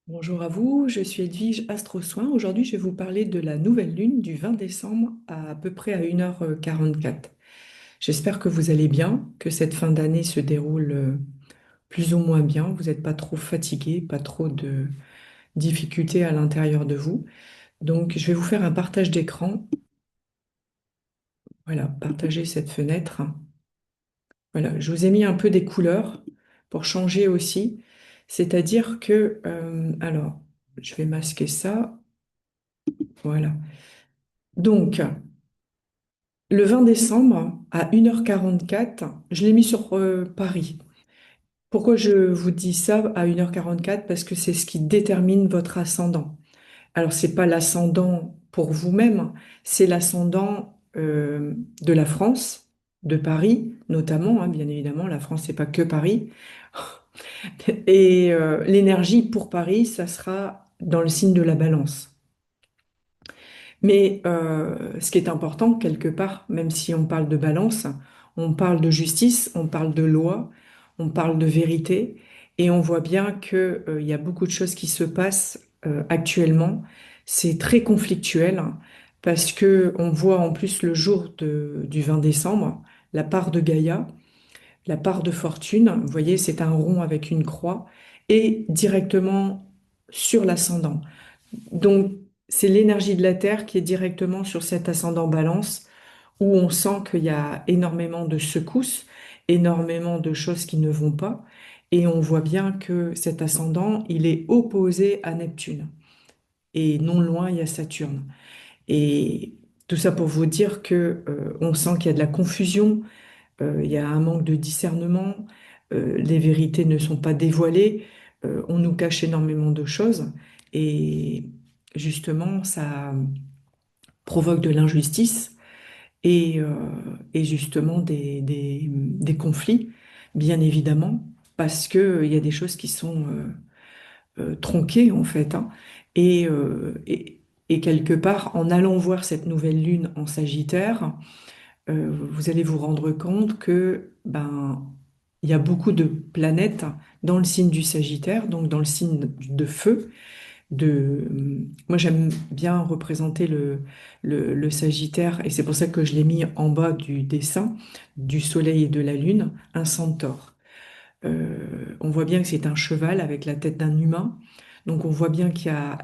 Bonjour à vous, je suis Edwige Astro Soin. Aujourd'hui, je vais vous parler de la nouvelle lune du 20 décembre à peu près à 1h44. J'espère que vous allez bien, que cette fin d'année se déroule plus ou moins bien. Vous n'êtes pas trop fatigué, pas trop de difficultés à l'intérieur de vous. Donc, je vais vous faire un partage d'écran. Voilà, partager cette fenêtre. Voilà, je vous ai mis un peu des couleurs pour changer aussi. C'est-à-dire que, alors, je vais masquer ça. Voilà. Donc, le 20 décembre à 1h44, je l'ai mis sur Paris. Pourquoi je vous dis ça à 1h44? Parce que c'est ce qui détermine votre ascendant. Alors, c'est pas l'ascendant pour vous-même, c'est l'ascendant de la France, de Paris notamment, hein, bien évidemment. La France, c'est pas que Paris. Et l'énergie pour Paris, ça sera dans le signe de la Balance. Mais ce qui est important, quelque part, même si on parle de balance, on parle de justice, on parle de loi, on parle de vérité, et on voit bien qu'il y a beaucoup de choses qui se passent actuellement. C'est très conflictuel parce que on voit en plus le jour du 20 décembre, la part de Gaïa, la part de fortune, vous voyez, c'est un rond avec une croix, et directement sur l'ascendant. Donc, c'est l'énergie de la Terre qui est directement sur cet ascendant Balance, où on sent qu'il y a énormément de secousses, énormément de choses qui ne vont pas. Et on voit bien que cet ascendant, il est opposé à Neptune. Et non loin, il y a Saturne. Et tout ça pour vous dire que, on sent qu'il y a de la confusion, il y a un manque de discernement, les vérités ne sont pas dévoilées, on nous cache énormément de choses. Et justement, ça provoque de l'injustice et, euh, et justement des conflits, bien évidemment, parce qu'il y a des choses qui sont tronquées en fait, hein. Et, et quelque part, en allant voir cette nouvelle lune en Sagittaire, vous allez vous rendre compte que ben, il y a beaucoup de planètes dans le signe du Sagittaire, donc dans le signe de feu, moi, j'aime bien représenter le Sagittaire, et c'est pour ça que je l'ai mis en bas du dessin du Soleil et de la Lune, un centaure. On voit bien que c'est un cheval avec la tête d'un humain. Donc, on voit bien qu'il y a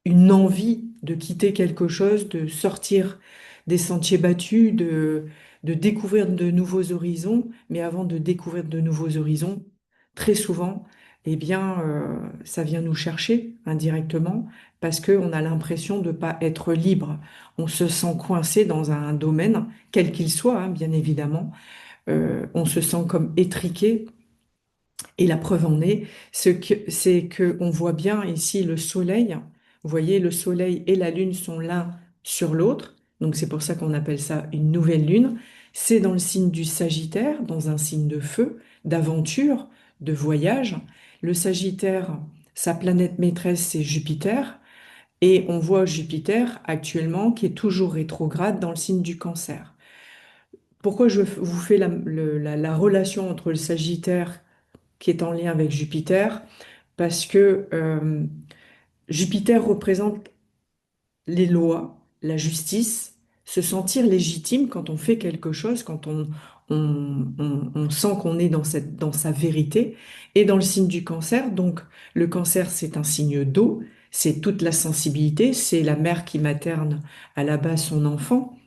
une envie de quitter quelque chose, de sortir des sentiers battus, de découvrir de nouveaux horizons. Mais avant de découvrir de nouveaux horizons, très souvent, eh bien, ça vient nous chercher indirectement parce qu'on a l'impression de ne pas être libre. On se sent coincé dans un domaine, quel qu'il soit, hein, bien évidemment. On se sent comme étriqué. Et la preuve en est, c'est que on voit bien ici le soleil. Vous voyez, le soleil et la lune sont l'un sur l'autre. Donc c'est pour ça qu'on appelle ça une nouvelle lune. C'est dans le signe du Sagittaire, dans un signe de feu, d'aventure, de voyage. Le Sagittaire, sa planète maîtresse, c'est Jupiter. Et on voit Jupiter actuellement qui est toujours rétrograde dans le signe du Cancer. Pourquoi je vous fais la relation entre le Sagittaire qui est en lien avec Jupiter, parce que Jupiter représente les lois, la justice, se sentir légitime quand on fait quelque chose, quand on sent qu'on est dans sa vérité, et dans le signe du cancer. Donc, le cancer, c'est un signe d'eau, c'est toute la sensibilité, c'est la mère qui materne à la base son enfant.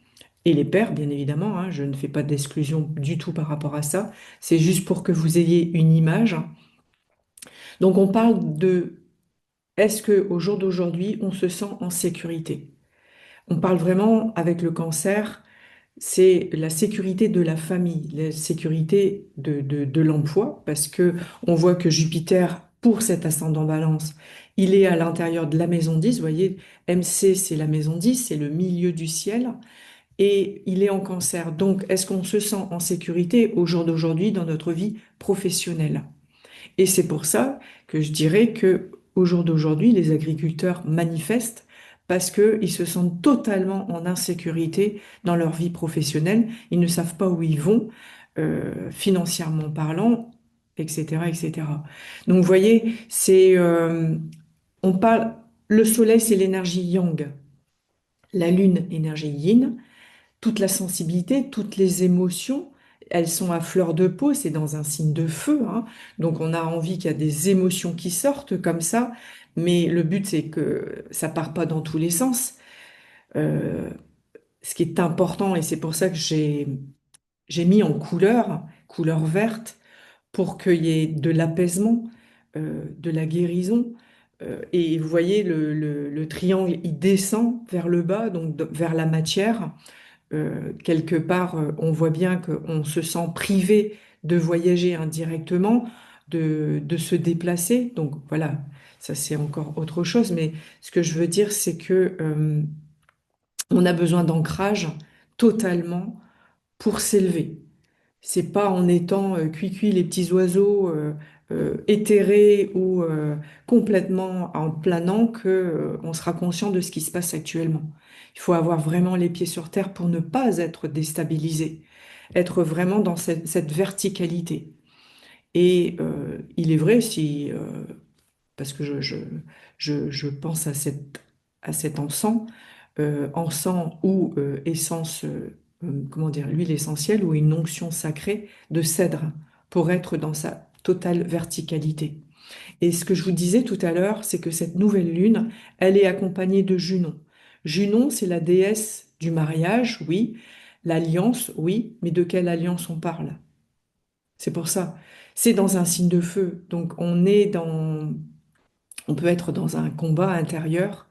Et les pères, bien évidemment, hein, je ne fais pas d'exclusion du tout par rapport à ça. C'est juste pour que vous ayez une image. Donc on parle de est-ce qu'au jour d'aujourd'hui, on se sent en sécurité? On parle vraiment avec le cancer, c'est la sécurité de la famille, la sécurité de l'emploi, parce que on voit que Jupiter, pour cet ascendant Balance, il est à l'intérieur de la maison 10. Vous voyez, MC, c'est la maison 10, c'est le milieu du ciel, et il est en cancer. Donc, est-ce qu'on se sent en sécurité au jour d'aujourd'hui dans notre vie professionnelle? Et c'est pour ça que je dirais que au jour d'aujourd'hui, les agriculteurs manifestent parce qu'ils se sentent totalement en insécurité dans leur vie professionnelle. Ils ne savent pas où ils vont, financièrement parlant, etc., etc. Donc, vous voyez, On parle, le soleil, c'est l'énergie yang, la lune, énergie yin, toute la sensibilité, toutes les émotions, elles sont à fleur de peau, c'est dans un signe de feu, hein. Donc on a envie qu'il y a des émotions qui sortent comme ça, mais le but c'est que ça part pas dans tous les sens. Euh, Ce qui est important, et c'est pour ça que j'ai mis en couleur verte, pour qu'il y ait de l'apaisement, de la guérison. Et vous voyez, le triangle, il descend vers le bas, donc vers la matière. Quelque part, on voit bien qu'on se sent privé de voyager indirectement, de se déplacer. Donc voilà, ça c'est encore autre chose. Mais ce que je veux dire, c'est que on a besoin d'ancrage totalement pour s'élever. C'est pas en étant cuit les petits oiseaux éthérés ou complètement en planant que on sera conscient de ce qui se passe actuellement. Il faut avoir vraiment les pieds sur terre pour ne pas être déstabilisé, être vraiment dans cette verticalité. Et il est vrai, si, parce que je pense à cet encens, encens ou essence, comment dire, l'huile essentielle ou une onction sacrée de cèdre pour être dans sa totale verticalité. Et ce que je vous disais tout à l'heure, c'est que cette nouvelle lune, elle est accompagnée de Junon. Junon, c'est la déesse du mariage, oui, l'alliance, oui, mais de quelle alliance on parle? C'est pour ça. C'est dans un signe de feu. Donc on peut être dans un combat intérieur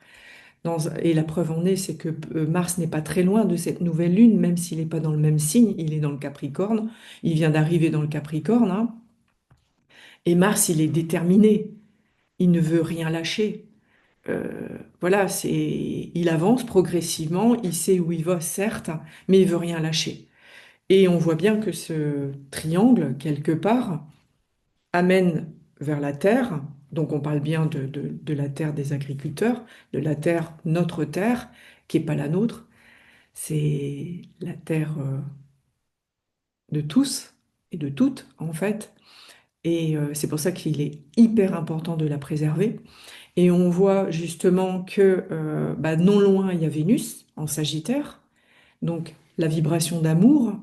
et la preuve en est, c'est que Mars n'est pas très loin de cette nouvelle lune, même s'il n'est pas dans le même signe, il est dans le Capricorne, il vient d'arriver dans le Capricorne, hein. Et Mars, il est déterminé, il ne veut rien lâcher. Voilà, il avance progressivement, il sait où il va, certes, mais il veut rien lâcher. Et on voit bien que ce triangle, quelque part, amène vers la terre. Donc on parle bien de la terre des agriculteurs, de la terre, notre terre, qui n'est pas la nôtre. C'est la terre de tous et de toutes, en fait. Et c'est pour ça qu'il est hyper important de la préserver. Et on voit justement que bah, non loin, il y a Vénus en Sagittaire. Donc la vibration d'amour.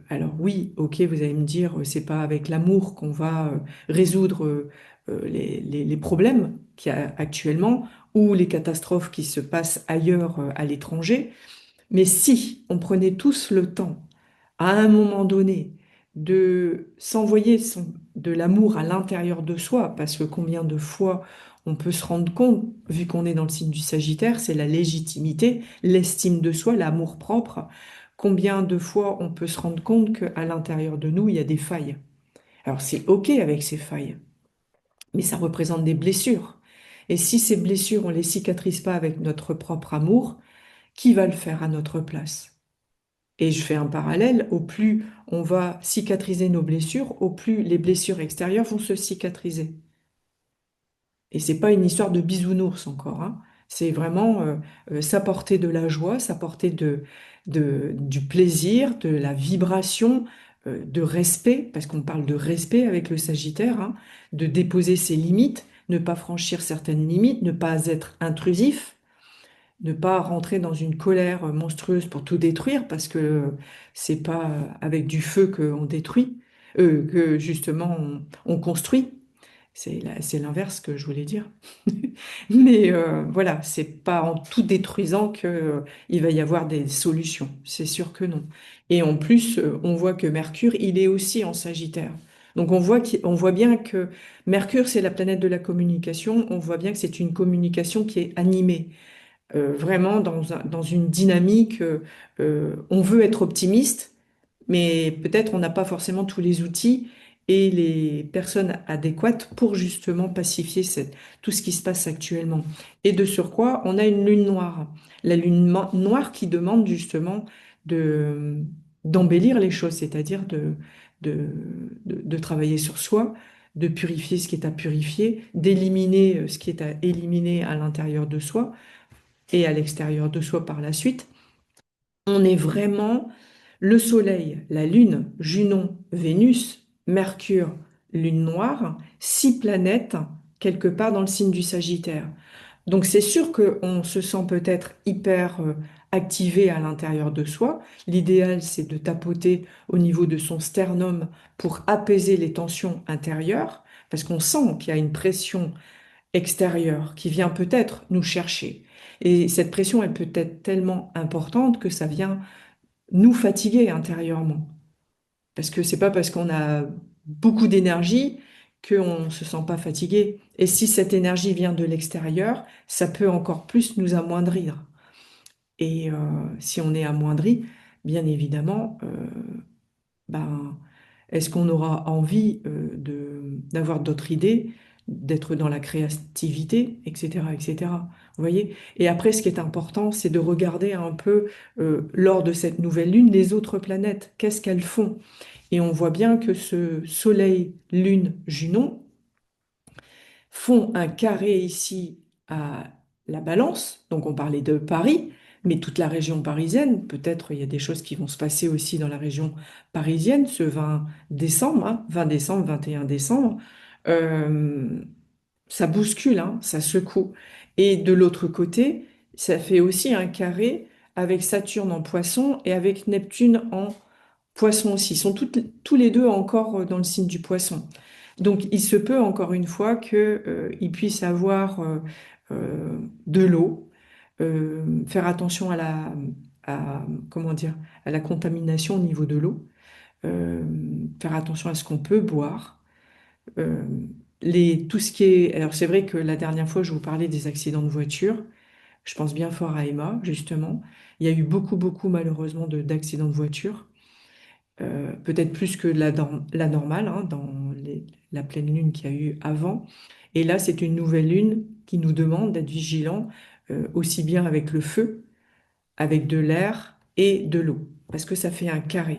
Alors oui, ok, vous allez me dire, c'est pas avec l'amour qu'on va résoudre les problèmes qu'il y a actuellement ou les catastrophes qui se passent ailleurs à l'étranger. Mais si on prenait tous le temps, à un moment donné, de s'envoyer de l'amour à l'intérieur de soi, parce que combien de fois on peut se rendre compte, vu qu'on est dans le signe du Sagittaire, c'est la légitimité, l'estime de soi, l'amour propre, combien de fois on peut se rendre compte qu'à l'intérieur de nous, il y a des failles. Alors c'est OK avec ces failles, mais ça représente des blessures. Et si ces blessures, on ne les cicatrise pas avec notre propre amour, qui va le faire à notre place? Et je fais un parallèle, au plus on va cicatriser nos blessures, au plus les blessures extérieures vont se cicatriser. Et c'est pas une histoire de bisounours encore, hein. C'est vraiment s'apporter de la joie, s'apporter du plaisir, de la vibration, de respect, parce qu'on parle de respect avec le Sagittaire, hein, de déposer ses limites, ne pas franchir certaines limites, ne pas être intrusif, ne pas rentrer dans une colère monstrueuse pour tout détruire, parce que c'est pas avec du feu qu'on détruit, que justement on construit. C'est l'inverse que je voulais dire. Mais voilà, c'est pas en tout détruisant que, il va y avoir des solutions. C'est sûr que non. Et en plus, on voit que Mercure, il est aussi en Sagittaire. Donc on voit bien que Mercure, c'est la planète de la communication. On voit bien que c'est une communication qui est animée vraiment dans une dynamique. On veut être optimiste, mais peut-être on n'a pas forcément tous les outils et les personnes adéquates pour justement pacifier tout ce qui se passe actuellement. Et de surcroît, on a une lune noire. La lune noire qui demande justement de, d'embellir les choses, c'est-à-dire de, de travailler sur soi, de purifier ce qui est à purifier, d'éliminer ce qui est à éliminer à l'intérieur de soi et à l'extérieur de soi par la suite. On est vraiment le Soleil, la Lune, Junon, Vénus, Mercure, Lune noire, 6 planètes quelque part dans le signe du Sagittaire. Donc c'est sûr qu'on se sent peut-être hyper activé à l'intérieur de soi. L'idéal, c'est de tapoter au niveau de son sternum pour apaiser les tensions intérieures, parce qu'on sent qu'il y a une pression extérieure qui vient peut-être nous chercher. Et cette pression, elle peut être tellement importante que ça vient nous fatiguer intérieurement. Parce que c'est pas parce qu'on a beaucoup d'énergie qu'on ne se sent pas fatigué. Et si cette énergie vient de l'extérieur, ça peut encore plus nous amoindrir. Et si on est amoindri, bien évidemment, ben, est-ce qu'on aura envie d'avoir d'autres idées, d'être dans la créativité, etc., etc. Vous voyez? Et après, ce qui est important, c'est de regarder un peu, lors de cette nouvelle lune, les autres planètes. Qu'est-ce qu'elles font? Et on voit bien que ce Soleil, Lune, Junon font un carré ici à la Balance. Donc on parlait de Paris, mais toute la région parisienne, peut-être il y a des choses qui vont se passer aussi dans la région parisienne ce 20 décembre, hein, 20 décembre, 21 décembre. Euh, Ça bouscule, hein, ça secoue. Et de l'autre côté, ça fait aussi un carré avec Saturne en Poisson et avec Neptune en Poisson aussi. Ils sont tous les deux encore dans le signe du Poisson. Donc, il se peut encore une fois que, il puisse avoir de l'eau, faire attention comment dire, à la contamination au niveau de l'eau, euh, faire attention à ce qu'on peut boire. Euh, tout ce qui est, alors c'est vrai que la dernière fois, je vous parlais des accidents de voiture. Je pense bien fort à Emma, justement. Il y a eu beaucoup, beaucoup, malheureusement, d'accidents de voiture. Peut-être plus que la normale, hein, dans la pleine lune qu'il y a eu avant. Et là, c'est une nouvelle lune qui nous demande d'être vigilants, aussi bien avec le feu, avec de l'air et de l'eau, parce que ça fait un carré.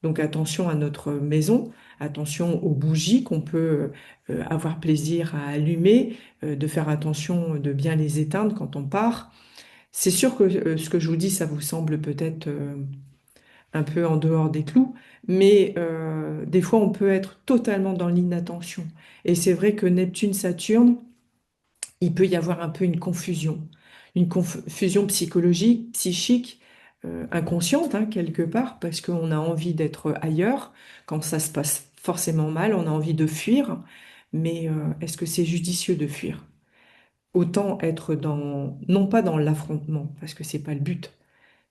Donc attention à notre maison, attention aux bougies qu'on peut avoir plaisir à allumer, de faire attention de bien les éteindre quand on part. C'est sûr que ce que je vous dis, ça vous semble peut-être un peu en dehors des clous, mais des fois on peut être totalement dans l'inattention. Et c'est vrai que Neptune-Saturne, il peut y avoir un peu une confusion psychologique, psychique, inconsciente, hein, quelque part, parce qu'on a envie d'être ailleurs. Quand ça se passe forcément mal, on a envie de fuir, mais est-ce que c'est judicieux de fuir? Autant être non pas dans l'affrontement, parce que c'est pas le but,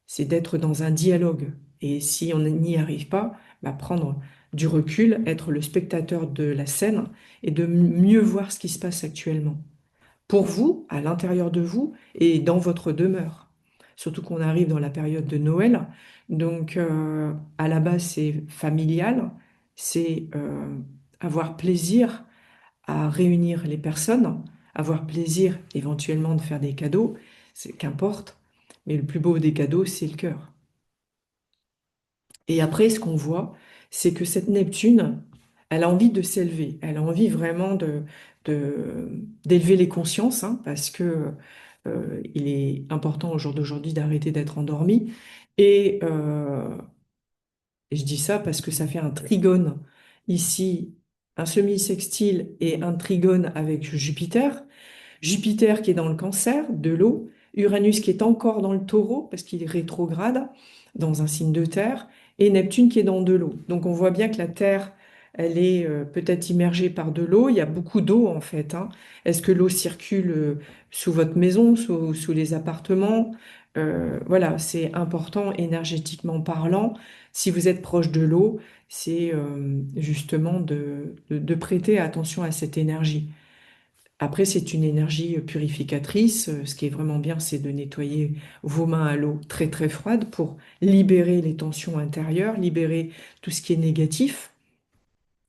c'est d'être dans un dialogue. Et si on n'y arrive pas, bah, prendre du recul, être le spectateur de la scène et de mieux voir ce qui se passe actuellement. Pour vous, à l'intérieur de vous et dans votre demeure. Surtout qu'on arrive dans la période de Noël. Donc, à la base, c'est familial, c'est avoir plaisir à réunir les personnes, avoir plaisir éventuellement de faire des cadeaux, c'est qu'importe. Mais le plus beau des cadeaux, c'est le cœur. Et après, ce qu'on voit, c'est que cette Neptune, elle a envie de s'élever. Elle a envie vraiment d'élever les consciences, hein, parce que il est important au jour d'aujourd'hui d'arrêter d'être endormi. Et je dis ça parce que ça fait un trigone ici, un semi-sextile et un trigone avec Jupiter. Jupiter qui est dans le Cancer, de l'eau, Uranus qui est encore dans le Taureau parce qu'il est rétrograde dans un signe de terre, et Neptune qui est dans de l'eau. Donc on voit bien que la Terre, elle est peut-être immergée par de l'eau. Il y a beaucoup d'eau en fait, hein. Est-ce que l'eau circule sous votre maison, sous les appartements? Voilà, c'est important énergétiquement parlant. Si vous êtes proche de l'eau, c'est justement de prêter attention à cette énergie. Après, c'est une énergie purificatrice. Ce qui est vraiment bien, c'est de nettoyer vos mains à l'eau très très froide pour libérer les tensions intérieures, libérer tout ce qui est négatif.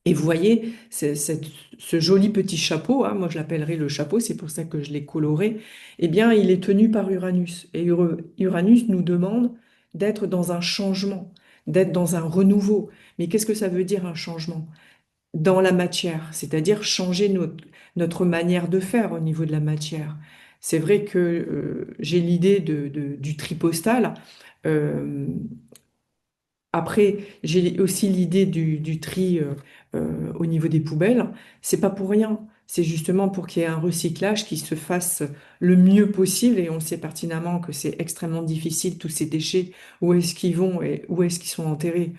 Et vous voyez, ce joli petit chapeau, hein, moi je l'appellerai le chapeau, c'est pour ça que je l'ai coloré, eh bien, il est tenu par Uranus. Et Uranus nous demande d'être dans un changement, d'être dans un renouveau. Mais qu'est-ce que ça veut dire un changement? Dans la matière, c'est-à-dire changer notre manière de faire au niveau de la matière. C'est vrai que j'ai l'idée du tripostal. Euh, Après, j'ai aussi l'idée du tri au niveau des poubelles. C'est pas pour rien. c'est justement pour qu'il y ait un recyclage qui se fasse le mieux possible. Et on sait pertinemment que c'est extrêmement difficile, tous ces déchets, où est-ce qu'ils vont et où est-ce qu'ils sont enterrés,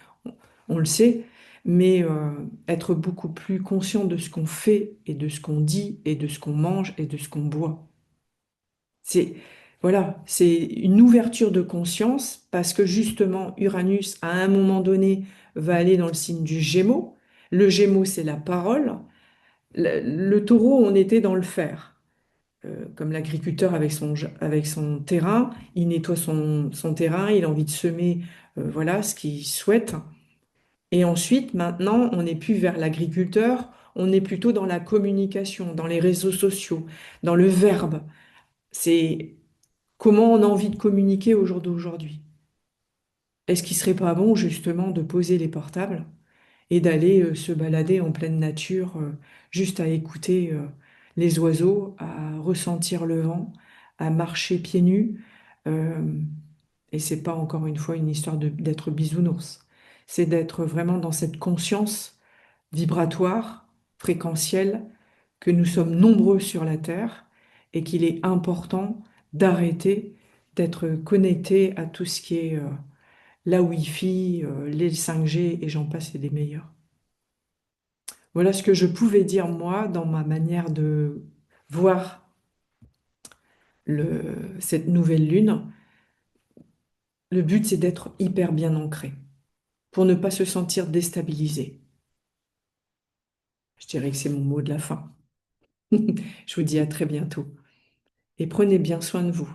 on le sait. Mais être beaucoup plus conscient de ce qu'on fait et de ce qu'on dit et de ce qu'on mange et de ce qu'on boit. C'est voilà, c'est une ouverture de conscience parce que justement Uranus à un moment donné va aller dans le signe du Gémeaux. Le Gémeaux, c'est la parole. Le Taureau, on était dans le faire. Comme l'agriculteur avec son terrain, il nettoie son terrain, il a envie de semer voilà ce qu'il souhaite. Et ensuite, maintenant, on n'est plus vers l'agriculteur, on est plutôt dans la communication, dans les réseaux sociaux, dans le verbe. C'est comment on a envie de communiquer au jour d'aujourd'hui. Est-ce qu'il serait pas bon justement de poser les portables et d'aller se balader en pleine nature, juste à écouter les oiseaux, à ressentir le vent, à marcher pieds nus. euh, et c'est pas encore une fois une histoire d'être bisounours. C'est d'être vraiment dans cette conscience vibratoire, fréquentielle, que nous sommes nombreux sur la Terre et qu'il est important d'arrêter d'être connecté à tout ce qui est la Wi-Fi, les 5G et j'en passe et des meilleurs. Voilà ce que je pouvais dire moi dans ma manière de voir cette nouvelle lune. Le but, c'est d'être hyper bien ancré pour ne pas se sentir déstabilisé. Je dirais que c'est mon mot de la fin. Je vous dis à très bientôt et prenez bien soin de vous.